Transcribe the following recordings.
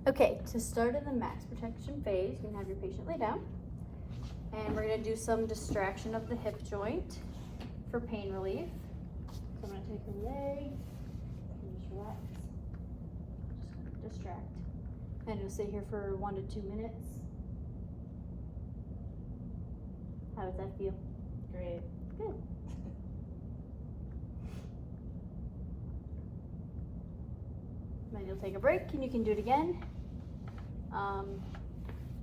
Okay, to start in the max protection phase, you can have your patient lay down. And we're gonna do some distraction of the hip joint for pain relief. So I'm gonna take her leg and just relax. Just distract. And you'll sit here for 1 to 2 minutes. How does that feel? Great. Good. Then you'll take a break and you can do it again.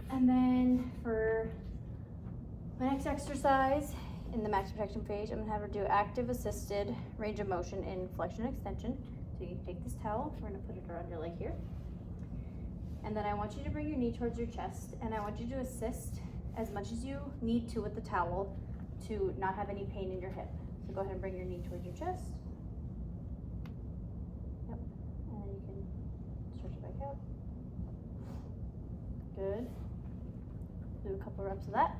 And then for my next exercise in the max protection phase, I'm gonna have her do active assisted range of motion in flexion and extension. So you take this towel, we're gonna put it around your leg here. And then I want you to bring your knee towards your chest, and I want you to assist as much as you need to with the towel to not have any pain in your hip. So go ahead and bring your knee towards your chest. Yep, and then you can stretch it back out. Good. Do a couple reps of that.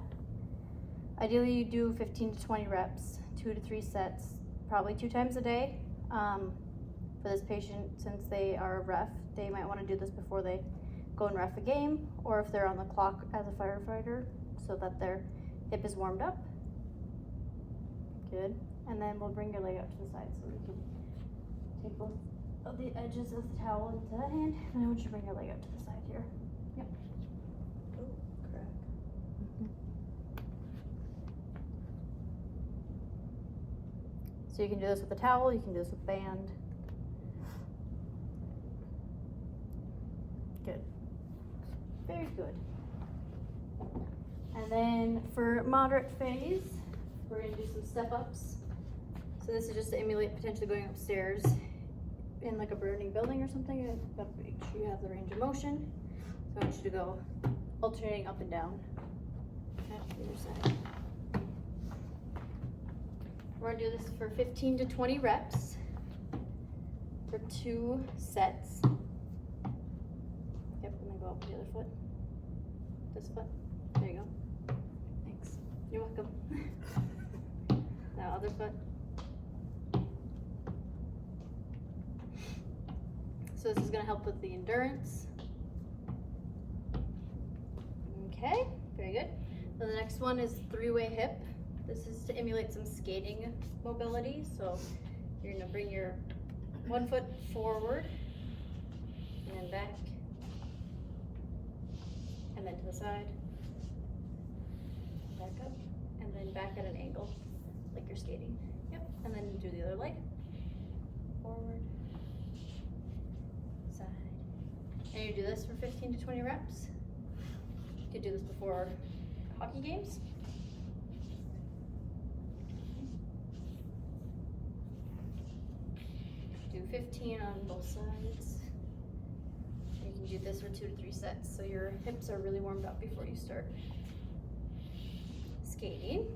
Ideally you do 15 to 20 reps, 2 to 3 sets, probably 2 times a day. For this patient, since they are a ref, they might want to do this before they go and ref a game, or if they're on the clock as a firefighter, so that their hip is warmed up. Good. And then we'll bring your leg out to the side so we can take both of the edges of the towel into that hand, and I want you to bring your leg out to the side here. Yep. Oh, crack. So you can do this with a towel, you can do this with band. Good. Very good. And then for moderate phase, we're gonna do some step ups. So this is just to emulate potentially going upstairs in like a burning building or something. You gotta make sure you have the range of motion. So I want you to go alternating up and down. Okay, either side. We're gonna do this for 15 to 20 reps for 2 sets. Yep, and then go up with the other foot. This foot. There you go. Thanks. You're welcome. Now other foot. So this is gonna help with the endurance. Okay, very good. Then the next one is 3-way hip. This is to emulate some skating mobility. So you're gonna bring your 1 foot forward and then back and then to the side, back up, and then back at an angle like you're skating. Yep, and then do the other leg, forward, side. And you do this for 15 to 20 reps. You could do this before hockey games. Do 15 on both sides. You can do this for 2 to 3 sets, so your hips are really warmed up before you start skating.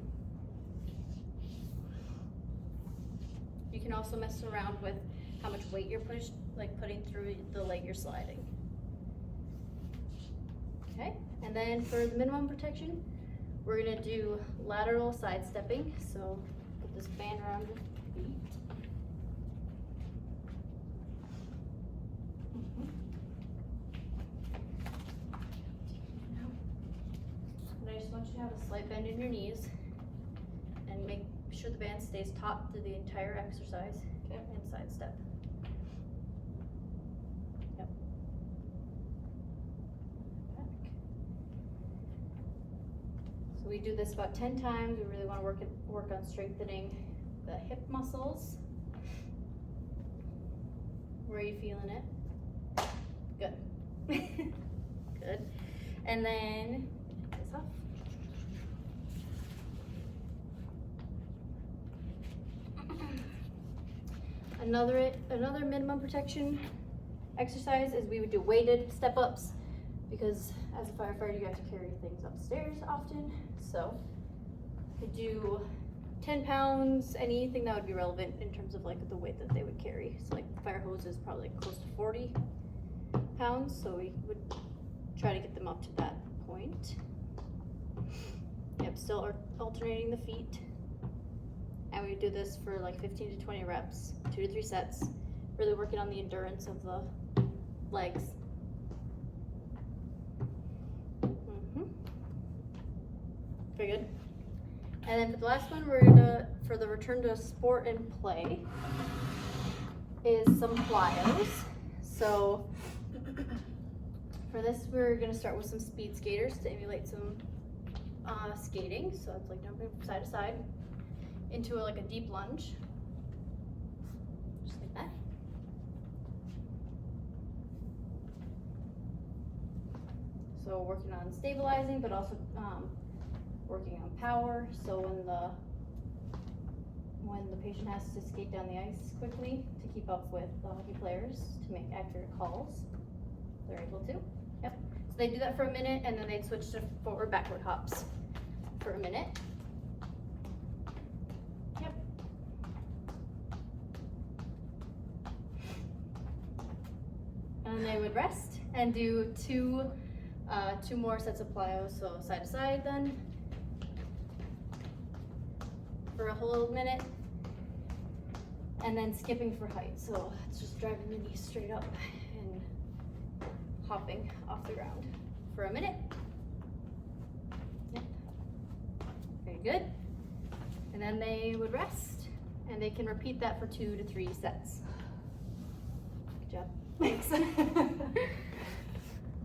You can also mess around with how much weight you're putting through the leg you're sliding. Okay, and then for the minimum protection, we're gonna do lateral side stepping. So put this band around your feet. And I just want you to have a slight bend in your knees and make sure the band stays taut through the entire exercise. Okay. And side step. Yep. Back. So we do this about 10 times. We really want to work on strengthening the hip muscles. Where are you feeling it? Good. Good. And then take this off. Another minimum protection exercise is we would do weighted step ups, because as a firefighter you have to carry things upstairs often. So you could do 10 pounds, anything that would be relevant in terms of like the weight that they would carry. So like the fire hose is probably like close to 40 pounds, so we would try to get them up to that point. Yep, still alternating the feet. And we do this for like 15 to 20 reps, 2 to 3 sets, really working on the endurance of the legs. Very good. And then for the last one, we're gonna, for the return to sport and play, is some plyos. So for this, we're gonna start with some speed skaters to emulate some skating. So it's like jumping from side to side into like a deep lunge, just like that. So working on stabilizing, but also working on power. So when the patient has to skate down the ice quickly to keep up with the hockey players to make accurate calls, they're able to. Yep. So they do that for a minute, and then they'd switch to forward backward hops for a minute. Yep. And they would rest and do two more sets of plyos, so side to side then for a whole minute, and then skipping for height. So it's just driving the knees straight up and hopping off the ground for a minute. Yep. Very good. And then they would rest, and they can repeat that for 2 to 3 sets. Good job. Thanks.